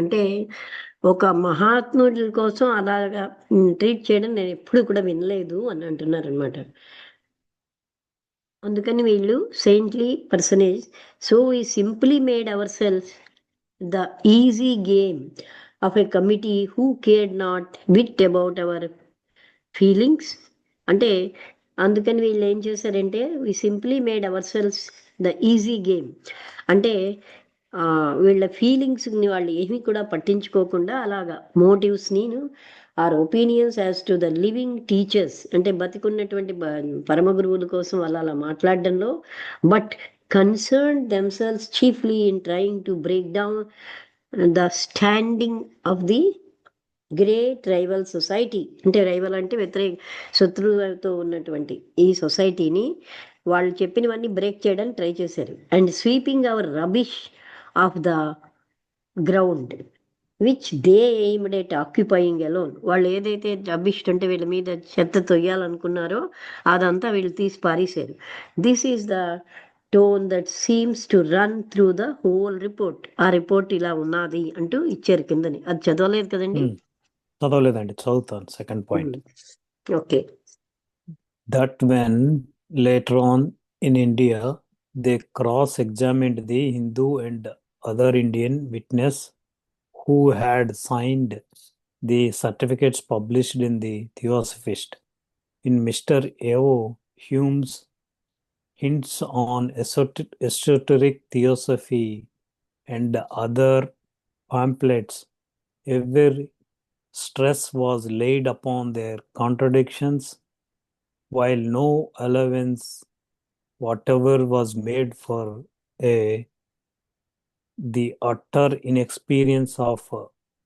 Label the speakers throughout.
Speaker 1: అంటే ఒక మహాత్ముడి కోసం అలాగా ట్రీట్ చేయడం నేను ఎప్పుడు కూడా వినలేదు అని అంటున్నారనమాట. అందుకని వీళ్ళు saintly personage. So we simply made our self the easy game of a committee who cared not bit about our feelings. అంటే అందుకని వీళ్ళు ఏం చేశారంటే we simply made our selves the easy game. అంటే వీళ్ళ ఫీలింగ్స్ని వాళ్ళు ఏమీ కూడా పట్టించుకోకుండా అలాగా మోటివ్స్ని or opinions as to the living teachers, అంటే బతికున్నటువంటి పరమ గురువుల కోసం వాళ్ళు అలా మాట్లాడడంలో, but concern themselves chiefly in trying to break down the standing of the great rival society. అంటే రైవల్ అంటే వ్యతిరేక శత్రువులతో ఉన్నటువంటి ఈ సొసైటీని వాళ్ళు చెప్పినవన్నీ బ్రేక్ చేయడానికి ట్రై చేశారు. And sweeping our rubbish off the ground which they aimed at occupying alone. వాళ్ళు ఏదైతే రబిష్ అంటే వీళ్ళ మీద చెత్త తొయ్యాలనుకున్నారో అదంతా వీళ్ళు తీసి పారేశారు. This is the tone that seems to run through the whole report. ఆ రిపోర్ట్ ఇలా ఉన్నది అంటూ ఇచ్చారు కిందని. అది చదవలేదు కదండి?
Speaker 2: చదవలేదండి, చదువుతాను. Second point,
Speaker 1: okay.
Speaker 2: that when later on in India they cross-examined the Hindu and other Indian witness who had signed the certificates published in the Theosophist. In Mr. A.O. Hume's hints on esoteric theosophy and other pamphlets, every stress was laid upon their contradictions, while no allowance whatever was made for the utter inexperience of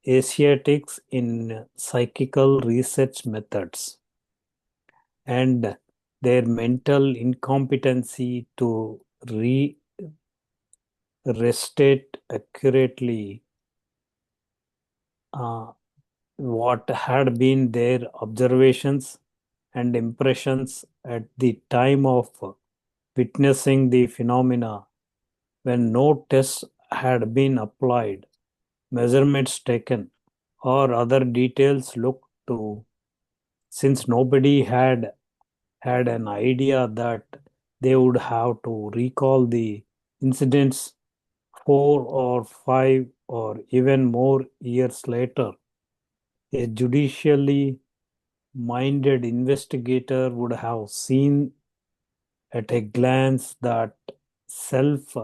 Speaker 2: Asiatics in psychical research methods and their mental incompetency to restate accurately what had been their observations and impressions at the time of witnessing the phenomena, when no tests had been applied, measurements taken, or other details looked to, since nobody had an idea that they would have to recall the incidents 4 or 5 or even more years later. A judicially minded investigator would have seen at a glance that self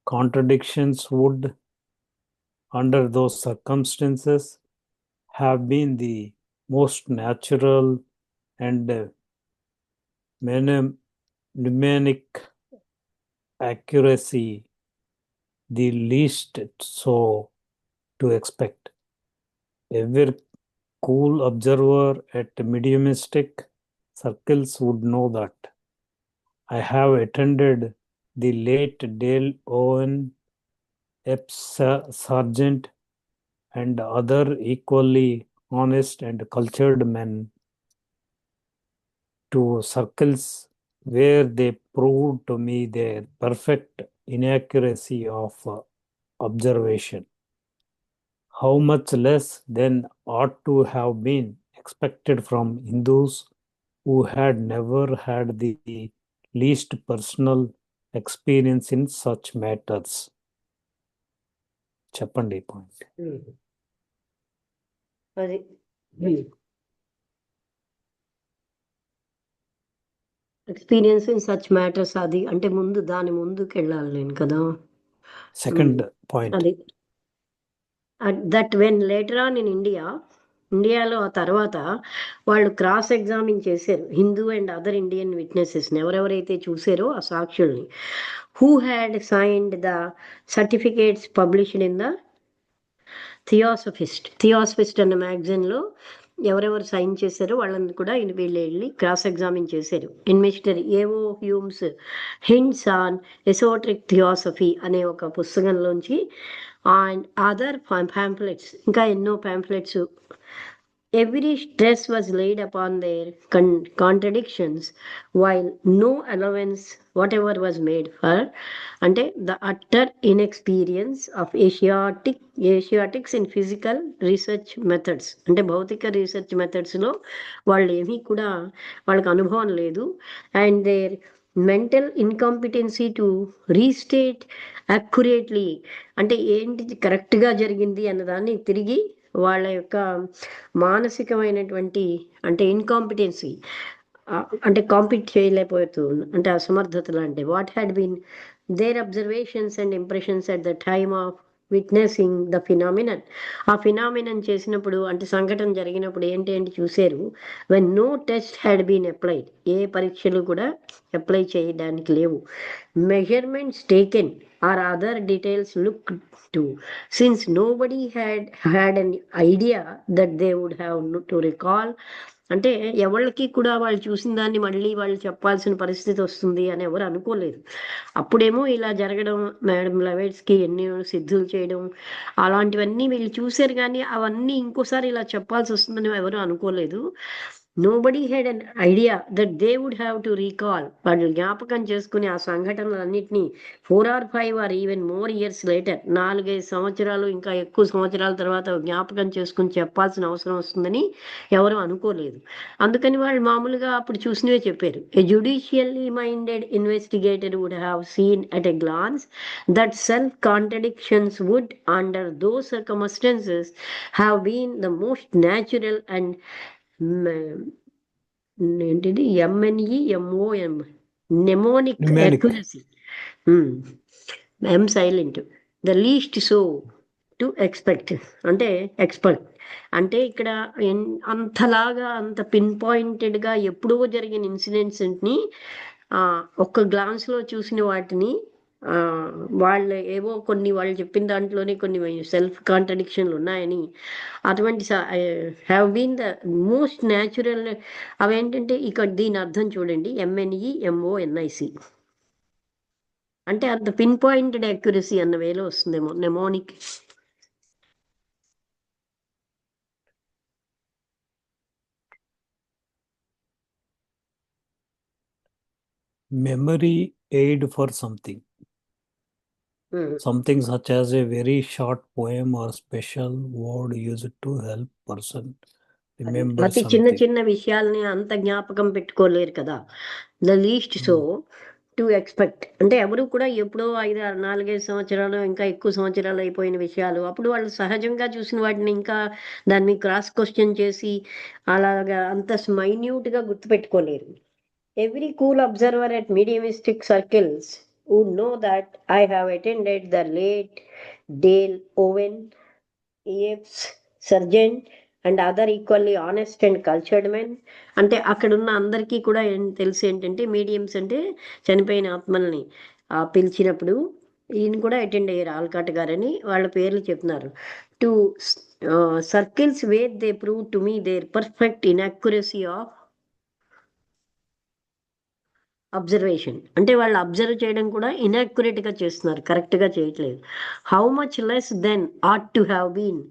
Speaker 2: contradictions would, under those circumstances, have been the most natural and mnemonic accuracy the least so to expect. Every cool observer at mediumistic circles would know that. I have attended the late Dale Owen, Epps Sargent, and other equally honest and cultured men to circles where they proved to me their perfect inaccuracy of observation. How much less then ought to have been expected from Hindus who had never had the least personal experience in such matters. చెప్పండి point.
Speaker 1: అది experience in such matters. అది అంటే దాని ముందుకు వెళ్ళాలి నేను కదా.
Speaker 2: Second point,
Speaker 1: అది that when later on in ఇండియాలో ఆ తర్వాత వాళ్ళు క్రాస్ ఎగ్జామిన్ చేశారు హిందూ అండ్ అదర్ ఇండియన్ విట్నెసెస్ని, ఎవరెవరైతే చూసారో ఆ సాక్షుల్ని, who had signed the certificates published in the Theosophist అన్న మ్యాగజైన్లో ఎవరెవరు సైన్ చేశారో వాళ్ళని కూడా వీళ్ళు వెళ్ళి క్రాస్ ఎగ్జామిన్ చేశారు. In Mister A O Hume's hints on esoteric theosophy అనే ఒక పుస్తకంలోంచి అండ్ అదర్ ప్యాంప్లెట్స్, ఇంకా ఎన్నో pamphlets Every stress was laid upon their contradictions, while no allowance whatever was made for అంటే the utter inexperience of Asiatics in physical research methods. అంటే భౌతిక research మెథడ్స్లో వాళ్ళు ఏమీ కూడా వాళ్ళకి అనుభవం లేదు. And their mental incompetency to restate accurately, అంటే ఏంటి కరెక్ట్గా జరిగింది అన్నదాన్ని తిరిగి వాళ్ళ యొక్క మానసికమైనటువంటి అంటే ఇన్కాంపిటెన్సీ, అంటే కాంపీట్ చేయలేకపోతూ అంటే అసమర్థతలు, అంటే what had been their observations and impressions at the time of witnessing the phenomenon. ఆ ఫినామినన్ చేసినప్పుడు అంటే సంఘటన జరిగినప్పుడు ఏంటి చూశారు. When no test had been applied, ఏ పరీక్షలు కూడా అప్లై చేయడానికి లేవు. Measurements taken or other details look to, since nobody had an idea that they would have to recall. అంటే ఎవరికి కూడా వాళ్ళు చూసిన దాన్ని మళ్ళీ వాళ్ళు చెప్పాల్సిన పరిస్థితి వస్తుంది అని ఎవరు అనుకోలేదు. అప్పుడేమో ఇలా జరగడం, మేడం లెవెట్స్కి ఎన్ని సిద్ధులు చేయడం అలాంటివన్నీ వీళ్ళు చూశారు, కానీ అవన్నీ ఇంకోసారి ఇలా చెప్పాల్సి వస్తుందని ఎవరు అనుకోలేదు. Nobody had an idea that they would have to recall, వాళ్ళు జ్ఞాపకం చేసుకుని ఆ సంఘటనలన్నింటినీ 4 or 5 or even more years later, 4-5 సంవత్సరాలు ఇంకా ఎక్కువ సంవత్సరాల తర్వాత జ్ఞాపకం చేసుకుని చెప్పాల్సిన అవసరం వస్తుందని ఎవరు అనుకోలేదు. అందుకని వాళ్ళు మామూలుగా అప్పుడు చూసినవే చెప్పారు. A judicially minded investigator would have seen at a glance that self contradictions would under those circumstances have been the most natural and ఏంటిది MNEMOM mnemonic accuracy, M silent, the least so to expect అంటే expert. అంటే ఇక్కడ అంతలాగా అంత pin పాయింటెడ్గా ఎప్పుడో జరిగిన ఇన్సిడెంట్స్ని ఒక్క గ్లాన్స్లో చూసిన వాటిని వాళ్ళు ఏవో కొన్ని వాళ్ళు చెప్పిన దాంట్లోనే కొన్ని సెల్ఫ్ కాంట్రడిక్షన్లు ఉన్నాయని, అటువంటి have been the most natural. అవేంటంటే ఇక్కడ దీని అర్థం చూడండి, MNEMONIC అంటే అంత పిన్ పాయింటెడ్ అక్యురసీ అన్న వేలో వస్తుందేమో నెమోనిక్.
Speaker 2: Memory aid for something. Something such as a very short poem or special word used to help person remember
Speaker 1: అతి చిన్న
Speaker 2: something.
Speaker 1: చిన్న విషయాల్ని అంత జ్ఞాపకం పెట్టుకోలేరు కదా. The least so to expect అంటే ఎవరు కూడా ఎప్పుడో 4-5 సంవత్సరాలు ఇంకా ఎక్కువ సంవత్సరాలు అయిపోయిన విషయాలు, అప్పుడు వాళ్ళు సహజంగా చూసిన వాటిని ఇంకా దాన్ని క్రాస్ క్వశ్చన్ చేసి అలాగా అంత మైన్యూట్గా గుర్తుపెట్టుకోలేరు. Every cool observer at mediumistic circles would know that I have attended the late Dale Owen, E.F. Sargent and other equally honest and cultured men. అంటే అక్కడున్న అందరికీ కూడా తెలిసి ఏంటంటే మీడియంస్ అంటే చనిపోయిన ఆత్మల్ని పిలిచినప్పుడు ఈయన కూడా అటెండ్ అయ్యారు, ఆల్కాట్ గారని వాళ్ళ పేర్లు చెప్తున్నారు. To circles where they prove to me their perfect inaccuracy of observation. అంటే వాళ్ళు అబ్జర్వ్ చేయడం కూడా ఇన్అక్యురేట్గా చేస్తున్నారు, కరెక్ట్గా చేయట్లేదు. How much less then ought to have been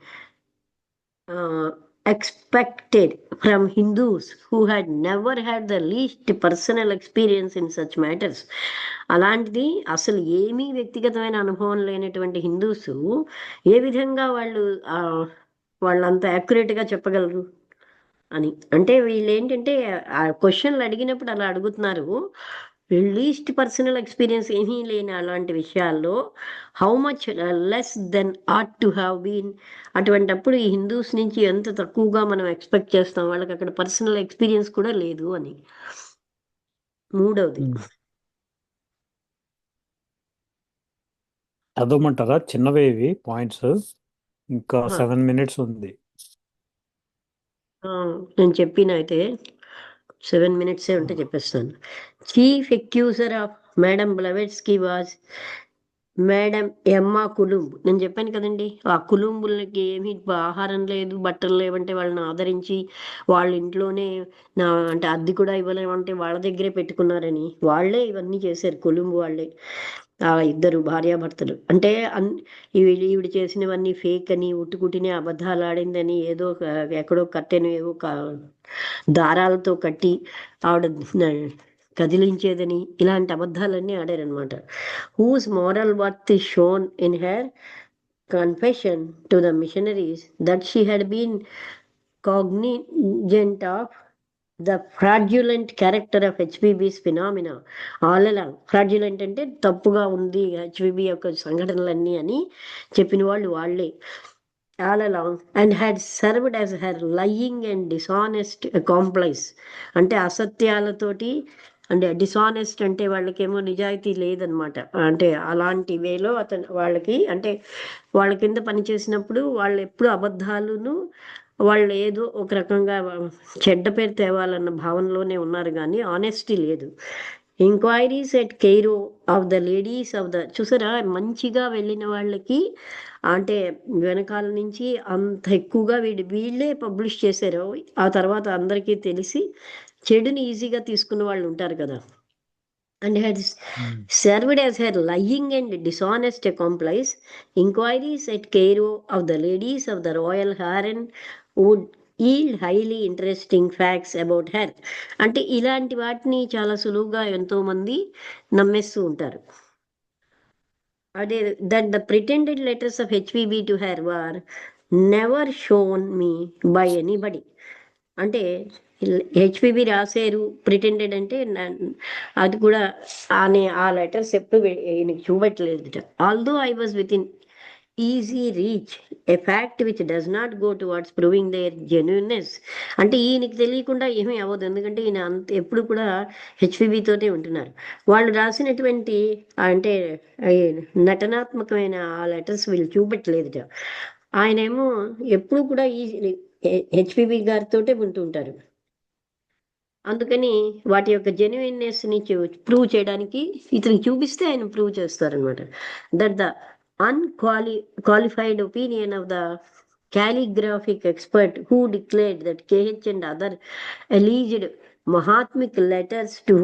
Speaker 1: expected from Hindus who had never had the least personal experience in such matters. అలాంటిది అసలు ఏమీ వ్యక్తిగతమైన అనుభవం లేనటువంటి హిందూస్ ఏ విధంగా వాళ్ళంత యాక్యురేట్గా చెప్పగలరు అని. అంటే వీళ్ళు ఏంటంటే ఆ క్వశ్చన్లు అడిగినప్పుడు అలా అడుగుతున్నారు, లీస్ట్ పర్సనల్ ఎక్స్పీరియన్స్ ఏమీ లేని అలాంటి విషయాల్లో how much less then ought to have been. అటువంటప్పుడు ఈ హిందూస్ నుంచి ఎంత తక్కువగా మనం ఎక్స్పెక్ట్ చేస్తాం, వాళ్ళకి అక్కడ పర్సనల్ ఎక్స్పీరియన్స్ కూడా లేదు అని. మూడవది
Speaker 2: చదవమంటారా? చిన్నవేవి పాయింట్స్, ఇంకా 7 minutes ఉంది.
Speaker 1: నేను చెప్పిన అయితే 7 minutes ఉంటే చెప్పేస్తాను. Chief accuser of madam Blavatsky was madam ఎమ్మా కులుంబ్. నేను చెప్పాను కదండి, ఆ కులుంబులకి ఏమీ ఆహారం లేదు, బట్టలు లేవంటే వాళ్ళని ఆదరించి వాళ్ళ ఇంట్లోనే అంటే అద్దె కూడా ఇవ్వలేమంటే వాళ్ళ దగ్గరే పెట్టుకున్నారని వాళ్ళే ఇవన్నీ చేశారు, కులుంబు వాళ్ళే. ఆ ఇద్దరు భార్యాభర్తలు. అంటే ఈవిడ చేసినవన్నీ ఫేక్ అని, ఉట్టుకుట్టినే అబద్ధాలు ఆడిందని, ఏదో ఎక్కడో కట్టెను ఏవో దారాలతో కట్టి ఆవిడ కదిలించేదని, ఇలాంటి అబద్ధాలన్నీ ఆడారనమాట. Whose moral worth is shown in her confession to the missionaries that she had been cognizant of the fraudulent character of HPB's phenomena all along. Fraudulent అంటే తప్పుగా ఉంది హెచ్పిబి యొక్క సంఘటనలన్నీ అని చెప్పిన వాళ్ళు వాళ్ళే. All along, and had served as her lying and dishonest accomplice. అంటే అసత్యాలతోటి, అంటే డిసానెస్ట్ అంటే వాళ్ళకేమో నిజాయితీ లేదనమాట. అంటే అలాంటి వేలో వాళ్ళకి, అంటే వాళ్ళ కింద పనిచేసినప్పుడు వాళ్ళు ఎప్పుడు అబద్ధాలును, వాళ్ళు ఏదో ఒక రకంగా చెడ్డ పేరు తేవాలన్న భావనలోనే ఉన్నారు కానీ ఆనెస్టీ లేదు. Enquiries at Cairo of the ladies of the, చూసారా మంచిగా వెళ్ళిన వాళ్ళకి అంటే వెనకాల నుంచి అంత ఎక్కువగా వీళ్ళే పబ్లిష్ చేశారు. ఆ తర్వాత అందరికీ తెలిసి చెడుని ఈజీగా తీసుకున్న వాళ్ళు ఉంటారు కదా. And had served as her lying and dishonest accomplice. Inquiries at Cairo of the ladies of the royal harem would yield highly interesting facts about her. అంటే ఇలాంటి వాటిని చాలా సులువుగా ఎంతో మంది నమ్మేస్తూ ఉంటారు. అదే that the pretended letters of HPB to her were never shown me by anybody. అంటే హెచ్పిబి రాశారు ప్రిటెండెడ్ అంటే అది కూడా ఆ లెటర్స్ ఎప్పుడు ఈయనకి చూపెట్టలేదు. Although I was within easy reach, a fact which does not go towards proving their genuineness. అంటే ఈయనకి తెలియకుండా ఏమీ అవ్వదు, ఎందుకంటే ఈయన ఎప్పుడు కూడా హెచ్పిబితోనే ఉంటున్నారు. వాళ్ళు రాసినటువంటి అంటే నటనాత్మకమైన ఆ లెటర్స్ వీళ్ళు చూపెట్టలేదు. ఆయనేమో ఎప్పుడు కూడా ఈ హెచ్పిబి గారితోటే ఉంటుంటారు. అందుకని వాటి యొక్క జెన్యుయిన్నెస్ ని ప్రూవ్ చేయడానికి ఇతనికి చూపిస్తే ఆయన ప్రూవ్ చేస్తారనమాట. That the qualified opinion of the calligraphic expert who declared that KH and other alleged Mahatmic letters to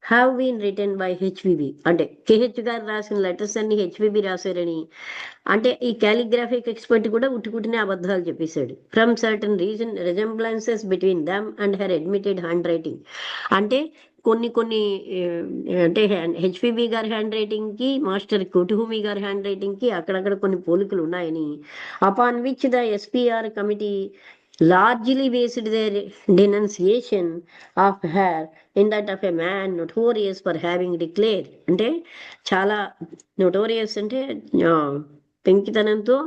Speaker 1: have been written by HPB. అంటే కేహెచ్ గారు రాసిన లెటర్స్ అన్ని హెచ్పిబి రాశారని, అంటే ఈ క్యాలిగ్రాఫిక్ ఎక్స్పర్ట్ కూడా ఉట్టుకుట్టినే అబద్ధాలు చెప్పేశాడు. From certain resemblances between them and her admitted hand writing. అంటే కొన్ని అంటే హెచ్పిబి గారి హ్యాండ్ రైటింగ్కి మాస్టర్ కుటుహుమి గారి హ్యాండ్ రైటింగ్కి అక్కడక్కడ కొన్ని పోలికలు ఉన్నాయని, upon which the SPR committee largely based their denunciation of her in that of a man notorious for having declared. అంటే చాలా నోటోరియస్ అంటే పెంకితనంతో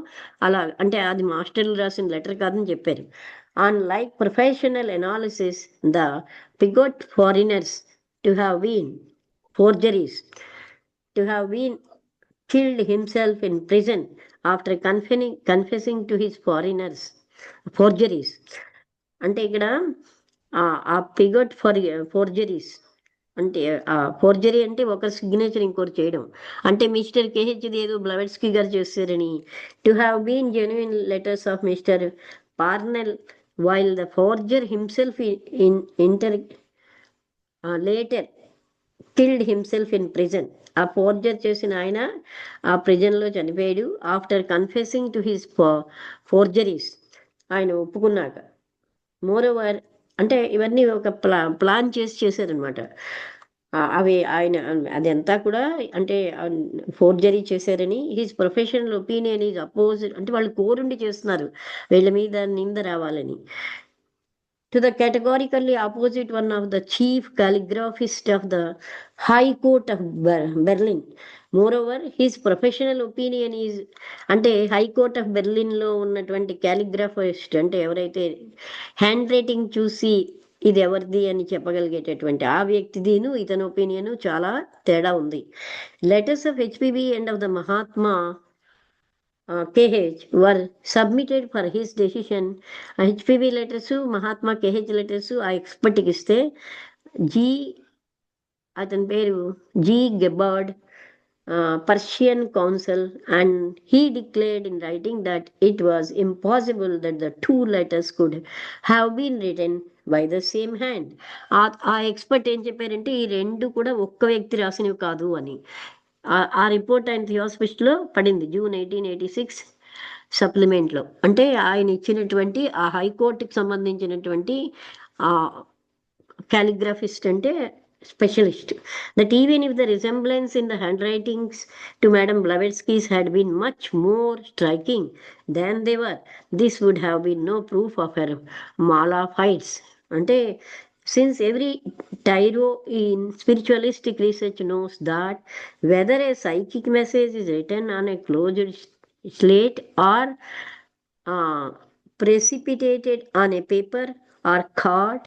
Speaker 1: అలా, అంటే అది మాస్టర్లు రాసిన లెటర్ కాదని చెప్పారు. On like professional analysis the Pigott foreigners to have been forgeries, to have been killed himself in prison after confessing to his forgeries. అంటే ఇక్కడ ఆ పిగోట్ ఫోర్జరీస్ అంటే ఫోర్జరీ అంటే ఒక సిగ్నేచర్ ఇంకోటి చేయడం. అంటే మిస్టర్ కేహెచ్ది ఏదో బ్లవెట్స్కీ గారు చేస్తారని, to have been genuine letters of mister Parnell while the forger himself later killed himself in prison. ఆ ఫోర్జర్ చేసిన ఆయన ఆ ప్రిజన్లో చనిపోయాడు after confessing to his forgeries, ఆయన ఒప్పుకున్నాక. మోరోవర్ అంటే ఇవన్నీ ఒక ప్లాన్ చేశారనమాట. అవి ఆయన అదంతా కూడా అంటే ఫోర్జరీ చేశారని, his professional opinion is opposite, అంటే వాళ్ళు కోరుండి చేస్తున్నారు వీళ్ళ మీద నింద రావాలని. To the categorically opposite one of the chief calligraphist of the High Court of Berlin. Moreover, his professional opinion is, అంటే హైకోర్ట్ ఆఫ్ బెర్లిన్లో ఉన్నటువంటి క్యాలిగ్రాఫిస్ట్ అంటే ఎవరైతే హ్యాండ్ రైటింగ్ చూసి ఇది ఎవరిది అని చెప్పగలిగేటటువంటి ఆ వ్యక్తిదిను ఇతని ఒపీనియన్ చాలా తేడా ఉంది. Letters of HPB and of the Mahatma KH were submitted for his decision. HPB letters, Mahatma KH letters ఆ ఎక్స్పర్ట్కి ఇస్తే అతని పేరు G గెబార్డ్, Persian council, and he declared in writing that it was impossible that the two letters could have been written by the same hand. ఆ expert ఏం చెప్పారంటే ఈ రెండు కూడా ఒక్క వ్యక్తి రాసినవి కాదు అని. ఆ రిపోర్ట్ ఆయన థియోసఫిస్ట్లో పడింది జూన్ 1886 సప్లిమెంట్లో. అంటే ఆయన ఇచ్చినటువంటి ఆ హైకోర్టుకి సంబంధించినటువంటి calligraphist అంటే specialist, that even if the resemblance in the handwritings to Madame Blavatsky's had been much more striking than they were, this would have been no proof of her malafide. అంటే since every tyro in spiritualistic research knows that whether a psychic message is written on a closed slate or precipitated on a paper or card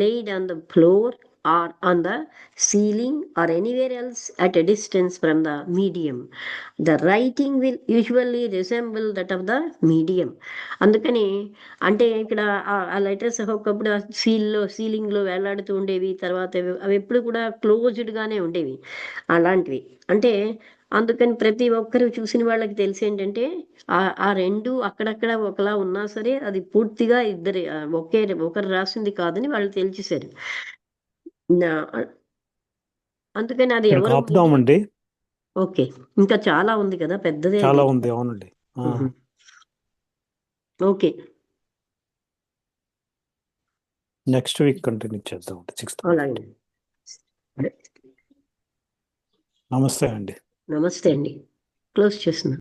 Speaker 1: laid on the floor or on the ceiling or anywhere else at a distance from the medium, the writing will usually resemble that of the medium. అందుకని అంటే ఇక్కడ ఆ letters ఒకప్పుడు సీలింగ్లో వేలాడుతూ ఉండేవి, తర్వాత అవి ఎప్పుడు కూడా క్లోజ్డ్గానే ఉండేవి అలాంటివి. అంటే అందుకని ప్రతి ఒక్కరు చూసిన వాళ్ళకి తెలిసి ఏంటంటే ఆ రెండు అక్కడక్కడ ఒకలా ఉన్నా సరే అది పూర్తిగా ఒకరు రాసింది కాదని వాళ్ళు తేల్చేశారు. అందుకని అది
Speaker 2: ఇక్కడ
Speaker 1: ఎవరు
Speaker 2: ఆపుదామండి.
Speaker 1: ఓకే, ఇంకా చాలా ఉంది కదా, పెద్దదే
Speaker 2: చాలా
Speaker 1: అది.
Speaker 2: ఉంది, అవునండి.
Speaker 1: ఓకే,
Speaker 2: నెక్స్ట్ వీక్ కంటిన్యూ చేద్దాం 6th.
Speaker 1: అలాగే.
Speaker 2: నమస్తే అండి.
Speaker 1: నమస్తే అండి, క్లోజ్ చేస్తున్నా.